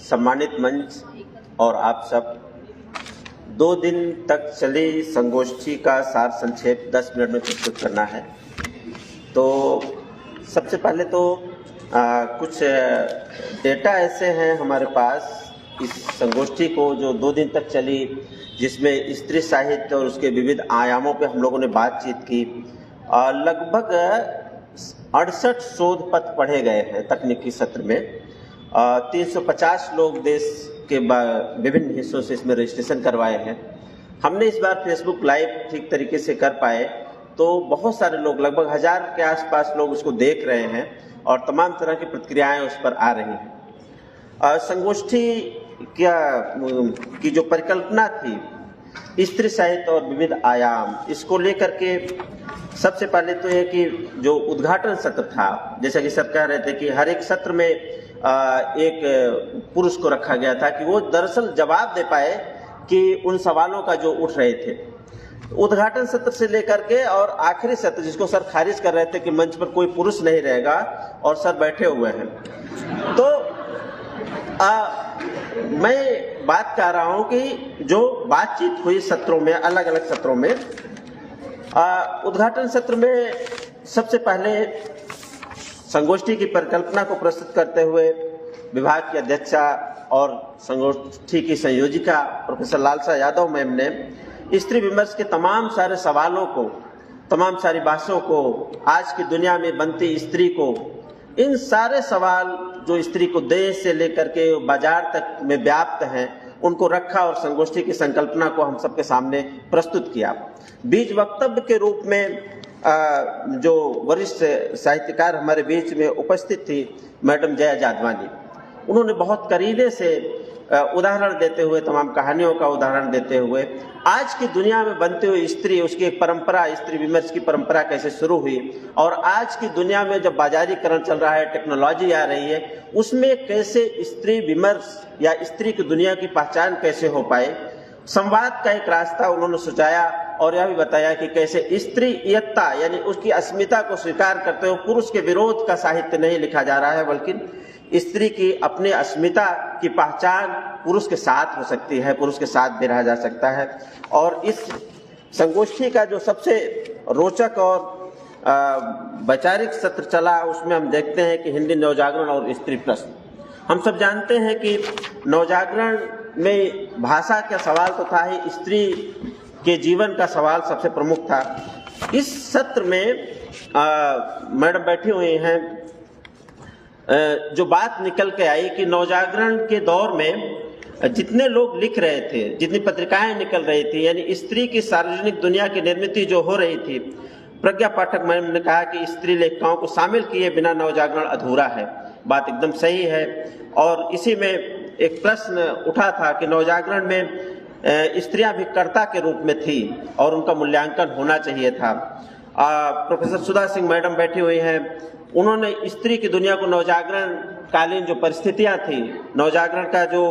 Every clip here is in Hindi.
सम्मानित मंच और आप सब, 2 दिन तक चली संगोष्ठी का सार संक्षेप 10 मिनट में प्रस्तुत करना है। तो सबसे पहले तो कुछ डेटा ऐसे हैं हमारे पास इस संगोष्ठी को जो 2 दिन तक चली, जिसमें स्त्री साहित्य और उसके विविध आयामों पे हम लोगों ने बातचीत की। लगभग 68 शोध पत्र पढ़े गए हैं तकनीकी सत्र में। 350 लोग देश के विभिन्न हिस्सों से इसमें रजिस्ट्रेशन करवाए हैं। हमने इस बार फेसबुक लाइव ठीक तरीके से कर पाए तो बहुत सारे लोग, लगभग 1000 के आसपास लोग उसको देख रहे हैं और तमाम तरह की प्रतिक्रियाएं उस पर आ रही हैं। संगोष्ठी की जो परिकल्पना थी, स्त्री साहित्य और विविध आयाम, इसको लेकर के सबसे पहले तो ये कि जो उद्घाटन सत्र था, जैसा कि सब कह रहे थे कि हर एक सत्र में एक पुरुष को रखा गया था कि वो दरअसल जवाब दे पाए कि उन सवालों का जो उठ रहे थे। उद्घाटन सत्र से लेकर के और आखिरी सत्र, जिसको सर खारिज कर रहे थे कि मंच पर कोई पुरुष नहीं रहेगा और सर बैठे हुए हैं, तो मैं बात कर रहा हूं कि जो बातचीत हुई सत्रों में, अलग अलग सत्रों में, उद्घाटन सत्र में सबसे पहले संगोष्ठी की परिकल्पना को प्रस्तुत करते हुए विभाग की अध्यक्षा और संगोष्ठी की संयोजिका प्रोफेसर लालसा यादव मैम ने स्त्री विमर्श के तमाम सारे सवालों को, तमाम सारी बातों को, आज की दुनिया में बनती स्त्री को, इन सारे सवाल जो स्त्री को देश से लेकर के बाजार तक में व्याप्त हैं, उनको रखा और संगोष्ठी की संकल्पना को हम सबके सामने प्रस्तुत किया। बीच वक्तव्य के रूप में जो वरिष्ठ साहित्यकार हमारे बीच में उपस्थित थी मैडम जया जादवानी, उन्होंने बहुत करीने से उदाहरण देते हुए, तमाम कहानियों का उदाहरण देते हुए, आज की दुनिया में बनते हुए स्त्री, उसकी एक परंपरा, स्त्री विमर्श की परंपरा कैसे शुरू हुई और आज की दुनिया में जब बाजारीकरण चल रहा है, टेक्नोलॉजी आ रही है, उसमें कैसे स्त्री विमर्श या स्त्री की दुनिया की पहचान कैसे हो पाए। संवाद का एक रास्ता उन्होंने सुझाया और यह भी बताया कि कैसे स्त्रीयत्ता यानी उसकी अस्मिता को स्वीकार करते हुए पुरुष के विरोध का साहित्य नहीं लिखा जा रहा है, बल्कि स्त्री की अपनी अस्मिता की पहचान पुरुष के साथ हो सकती है, पुरुष के साथ भी रहा जा सकता है। और इस संगोष्ठी का जो सबसे रोचक और वैचारिक सत्र चला, उसमें हम देखते हैं कि हिंदी नवजागरण और स्त्री प्रश्न। हम सब जानते हैं कि नवजागरण में भाषा का सवाल तो था ही, स्त्री के जीवन का सवाल सबसे प्रमुख था। इस सत्र में मैडम बैठी हुई हैं, जो बात निकल के आई कि नवजागरण के दौर में जितने लोग लिख रहे थे, जितनी पत्रिकाएं निकल रही थी, यानी स्त्री की सार्वजनिक दुनिया की निर्मित जो हो रही थी, प्रज्ञा पाठक मैडम ने कहा कि स्त्री लेखिकाओं को शामिल किए बिना नवजागरण अधूरा है। बात एकदम सही है। और इसी में एक प्रश्न उठा था कि नवजागरण में स्त्रियां भी कर्ता के रूप में थी और उनका मूल्यांकन होना चाहिए था। प्रोफेसर सुधा सिंह मैडम बैठी हुई हैं, उन्होंने स्त्री की दुनिया को नवजागरण कालीन जो परिस्थितियां थी, नवजागरण का जो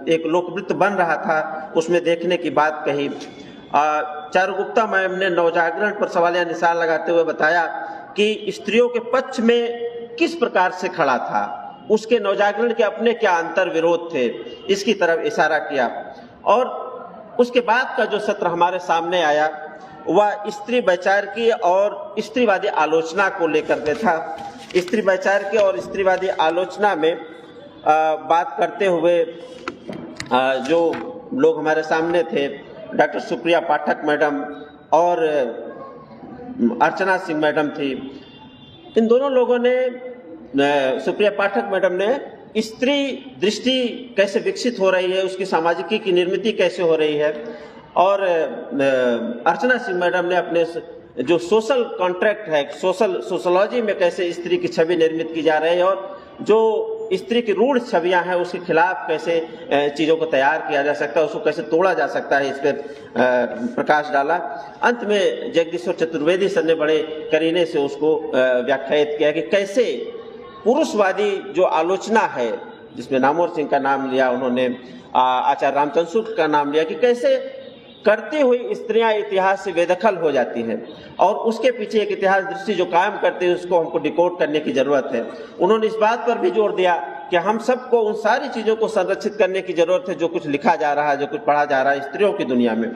एक लोकवृत्त बन रहा था, उसमें देखने की बात कही। चारू गुप्ता मैम ने नवजागरण पर सवालिया निशान लगाते हुए बताया कि स्त्रियों के पक्ष में किस प्रकार से खड़ा था, उसके नवजागरण के अपने क्या अंतर विरोध थे, इसकी तरफ इशारा किया। और उसके बाद का जो सत्र हमारे सामने आया वह स्त्री वैचारिकी और स्त्रीवादी आलोचना को लेकर के था। स्त्री वैचारिकी और स्त्रीवादी आलोचना में बात करते हुए जो लोग हमारे सामने थे, डॉक्टर सुप्रिया पाठक मैडम और अर्चना सिंह मैडम थी। इन दोनों लोगों ने, सुप्रिया पाठक मैडम ने स्त्री दृष्टि कैसे विकसित हो रही है, उसकी सामाजिकी की निर्मिति कैसे हो रही है, और अर्चना सिंह मैडम ने अपने जो सोशल कॉन्ट्रैक्ट है, सोशोलॉजी में कैसे स्त्री की छवि निर्मित की जा रही है और जो स्त्री की रूढ़ छवियां हैं उसके खिलाफ कैसे चीज़ों को तैयार किया जा सकता है, उसको कैसे तोड़ा जा सकता है, इस पर प्रकाश डाला। अंत में जगदीश्वर चतुर्वेदी सर ने बड़े करीने से उसको व्याख्यायित किया कि कैसे पुरुषवादी जो आलोचना है, जिसमें नामोर सिंह का नाम लिया उन्होंने, आचार्य रामचंद्र शुक्ल का नाम लिया, कि कैसे करती हुई स्त्रियां इतिहास से बेदखल हो जाती हैं और उसके पीछे एक इतिहास दृष्टि जो कायम करती है उसको हमको डिकोड करने की जरूरत है। उन्होंने इस बात पर भी जोर दिया कि हम सबको उन सारी चीजों को संरक्षित करने की जरूरत है जो कुछ लिखा जा रहा है, जो कुछ पढ़ा जा रहा है स्त्रियों की दुनिया में।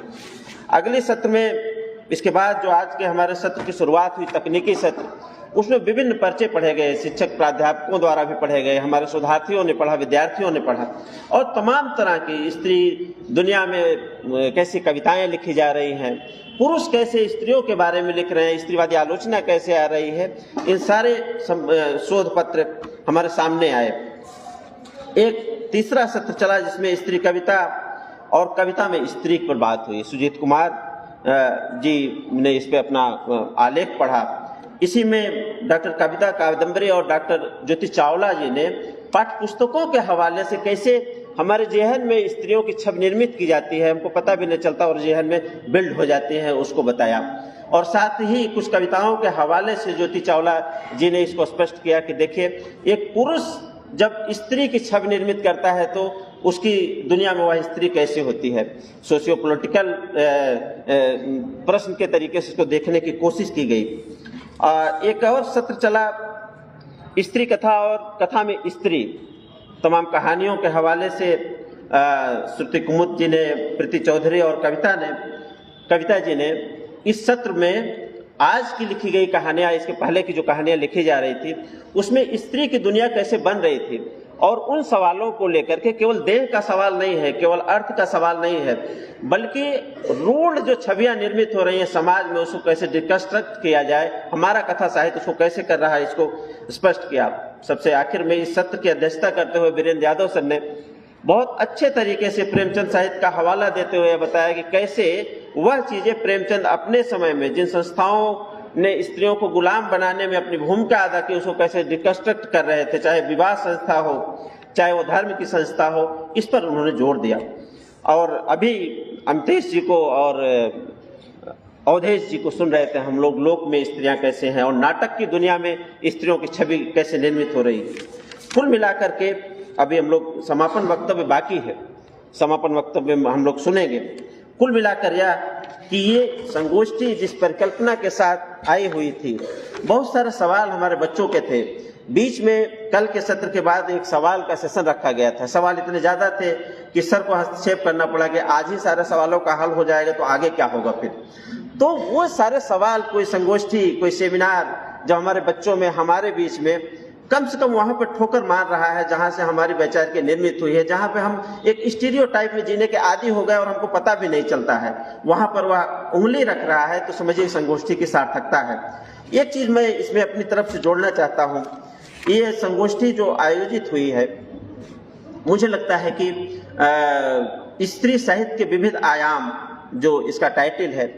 अगले सत्र में, इसके बाद जो आज के हमारे सत्र की शुरुआत हुई तकनीकी सत्र, उसमें विभिन्न पर्चे पढ़े गए, शिक्षक प्राध्यापकों द्वारा भी पढ़े गए, हमारे शोधार्थियों ने पढ़ा, विद्यार्थियों ने पढ़ा, और तमाम तरह की स्त्री दुनिया में कैसी कविताएं लिखी जा रही हैं, पुरुष कैसे स्त्रियों के बारे में लिख रहे हैं, स्त्रीवादी आलोचना कैसे आ रही है, इन सारे शोध पत्र हमारे सामने आए। एक तीसरा सत्र चला जिसमें स्त्री कविता और कविता में स्त्री पर बात हुई। सुजीत कुमार जी ने इस पे अपना आलेख पढ़ा। इसी में डॉक्टर कविता कादम्बरी और डॉक्टर ज्योति चावला जी ने पाठ्य पुस्तकों के हवाले से कैसे हमारे जेहन में स्त्रियों की छवि निर्मित की जाती है, हमको पता भी नहीं चलता और जेहन में बिल्ड हो जाती है, उसको बताया। और साथ ही कुछ कविताओं के हवाले से ज्योति चावला जी ने इसको स्पष्ट किया कि देखिए, एक पुरुष जब स्त्री की छवि निर्मित करता है तो उसकी दुनिया में वह स्त्री कैसे होती है। सोशियो पॉलिटिकल प्रश्न के तरीके से इसको देखने की कोशिश की गई। एक और सत्र चला स्त्री कथा और कथा में स्त्री, तमाम कहानियों के हवाले से श्रुति कुमुद जी ने, प्रीति चौधरी और कविता जी ने इस सत्र में आज की लिखी गई कहानियां, इसके पहले की जो कहानियां लिखी जा रही थी उसमें स्त्री की दुनिया कैसे बन रही थी, और उन सवालों को लेकर के केवल देह का सवाल नहीं है, केवल अर्थ का सवाल नहीं है, बल्कि रूढ़ जो छवियां निर्मित हो रही हैं समाज में उसको कैसे डिकंस्ट्रक्ट किया जाए, हमारा कथा साहित्य उसको कैसे कर रहा है, इसको स्पष्ट किया। सबसे आखिर में इस सत्र की अध्यक्षता करते हुए वीरेंद्र यादव सर ने बहुत अच्छे तरीके से प्रेमचंद साहित्य का हवाला देते हुए बताया कि कैसे वह चीजें प्रेमचंद अपने समय में जिन संस्थाओं ने स्त्रियों को गुलाम बनाने में अपनी भूमिका अदा की उसको कैसे डिकंस्ट्रक्ट कर रहे थे, चाहे विवाह संस्था हो, चाहे वो धर्म की संस्था हो, इस पर उन्होंने जोर दिया। और अभी अमतेश जी को और अवधेश जी को सुन रहे थे हम लोग, लोक में स्त्रियां कैसे हैं और नाटक की दुनिया में स्त्रियों की छवि कैसे निर्मित हो रही है। कुल मिलाकर के अभी हम लोग समापन वक्तव्य बाकी है, समापन वक्तव्य में हम लोग सुनेंगे। कुल मिलाकर यह कि ये संगोष्ठी जिस परिकल्पना के साथ आई हुई थी, बहुत सारे सवाल हमारे बच्चों के थे। बीच में कल के सत्र के बाद एक सवाल का सेशन रखा गया था। सवाल इतने ज्यादा थे कि सर को हस्तक्षेप करना पड़ा कि आज ही सारे सवालों का हल हो जाएगा तो आगे क्या होगा फिर। तो वो सारे सवाल, कोई संगोष्ठी, कोई सेमिनार जो हमारे बच्चों में, हमारे बीच में कम से कम वहां पर ठोकर मार रहा है जहां से हमारी वैचारिक निर्मित हुई है, जहां पे हम एक स्टीरियोटाइप में जीने के आदी हो गए और हमको पता भी नहीं चलता है, वहां पर वह उंगली रख रहा है, तो समझिए संगोष्ठी की सार्थकता है। एक चीज मैं इसमें अपनी तरफ से जोड़ना चाहता हूं, ये संगोष्ठी जो आयोजित हुई है, मुझे लगता है कि स्त्री साहित्य के विविध आयाम जो इसका टाइटल है,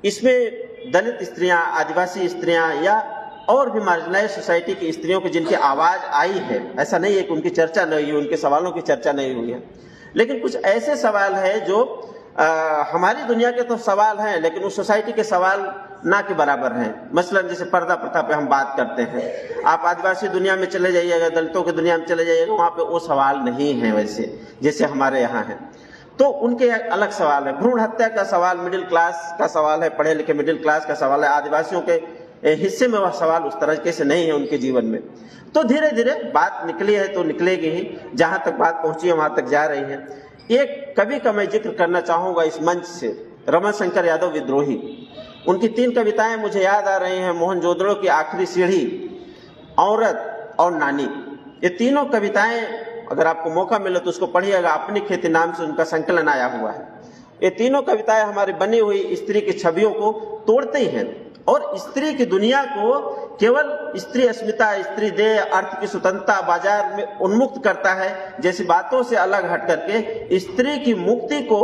इसमें दलित स्त्रियां, आदिवासी स्त्रियां या और भी मार्जिनलाइज सोसाइटी की स्त्रियों की जिनकी आवाज आई है, ऐसा नहीं है कि उनकी चर्चा नहीं हुई, उनके सवालों की चर्चा नहीं हुई है, लेकिन कुछ ऐसे सवाल है जो हमारी दुनिया के तो सवाल हैं लेकिन उस सोसाइटी के सवाल ना के बराबर हैं। मसलन जैसे पर्दा प्रथा पे हम बात करते हैं, आप आदिवासी दुनिया में चले जाइएगा, दलितों की दुनिया में चले जाइएगा, वहां पे वो सवाल नहीं है वैसे जैसे हमारे यहाँ है। तो उनके अलग सवाल है। भ्रूण हत्या का सवाल मिडिल क्लास का सवाल है, पढ़े लिखे मिडिल क्लास का सवाल है। आदिवासियों के हिस्से में वह सवाल उस तरह से नहीं है उनके जीवन में। तो धीरे धीरे बात निकली है तो निकलेगी ही, जहां तक बात पहुंची है वहां तक जा रही है। एक कवि का मैं जिक्र करना चाहूंगा इस मंच से, रमन शंकर यादव विद्रोही। उनकी 3 कविताएं मुझे याद आ रही हैं, मोहनजोदड़ो की आखिरी सीढ़ी, औरत और नानी। ये तीनों कविताएं अगर आपको मौका मिले तो उसको पढ़िएगा, अपनी खेती नाम से उनका संकलन आया हुआ है। ये तीनों कविताएं हमारी बनी हुई स्त्री की छवियों को तोड़ती हैं और स्त्री की दुनिया को केवल स्त्री अस्मिता, स्त्री देह, अर्थ की स्वतंत्रता, बाजार में उन्मुक्त करता है जैसी बातों से अलग हट करके स्त्री की मुक्ति को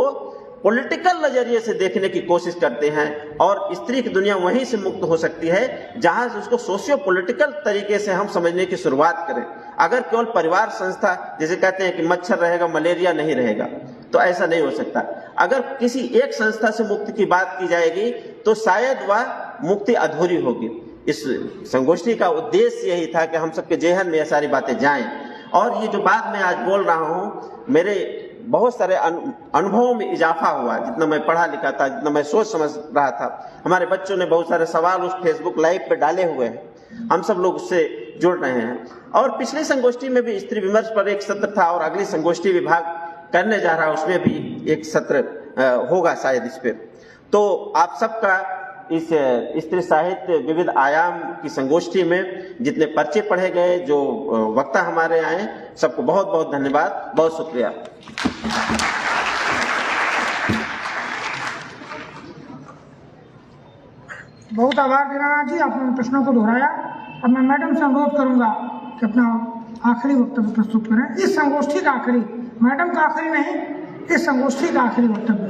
पॉलिटिकल नजरिए से देखने की कोशिश करते हैं। और स्त्री की दुनिया वहीं से मुक्त हो सकती है जहां से उसको सोशियो पॉलिटिकल तरीके से हम समझने की शुरुआत करें। अगर केवल परिवार संस्था, जैसे कहते हैं कि मच्छर रहेगा मलेरिया नहीं रहेगा, तो ऐसा नहीं हो सकता। अगर किसी एक संस्था से मुक्ति की बात की जाएगी तो शायद वह मुक्ति अधूरी होगी। इस संगोष्ठी का उद्देश्य यही था कि हम सबके जेहन में ये सारी बातें जाएं। और ये जो बात मैं आज बोल रहा हूं, मेरे बहुत सारे अनुभवों में इजाफा हुआ। जितना मैं पढ़ा लिखा था, जितना मैं सोच समझ रहा था, हमारे बच्चों ने बहुत सारे सवाल उस फेसबुक लाइव पे डाले हुए हैं, हम सब लोग उससे जुड़ रहे हैं। और पिछली संगोष्ठी में भी स्त्री विमर्श पर एक सत्र था और अगली संगोष्ठी विभाग करने जा रहा है, उसमें भी एक सत्र होगा शायद इस पे। तो आप सबका इस स्त्री साहित्य विविध आयाम की संगोष्ठी में जितने पर्चे पढ़े गए, जो वक्ता हमारे आए, सबको बहुत बहुत धन्यवाद, बहुत शुक्रिया। बहुत आभार दीनानाथ जी, आपने प्रश्नों को दोहराया। अब मैं मैडम से अनुरोध करूंगा कि अपना आखिरी वक्तव्य प्रस्तुत करें। इस संगोष्ठी का आखिरी, मैडम का आखिरी नहीं, इस संगोष्ठी का आखिरी वक्तव्य।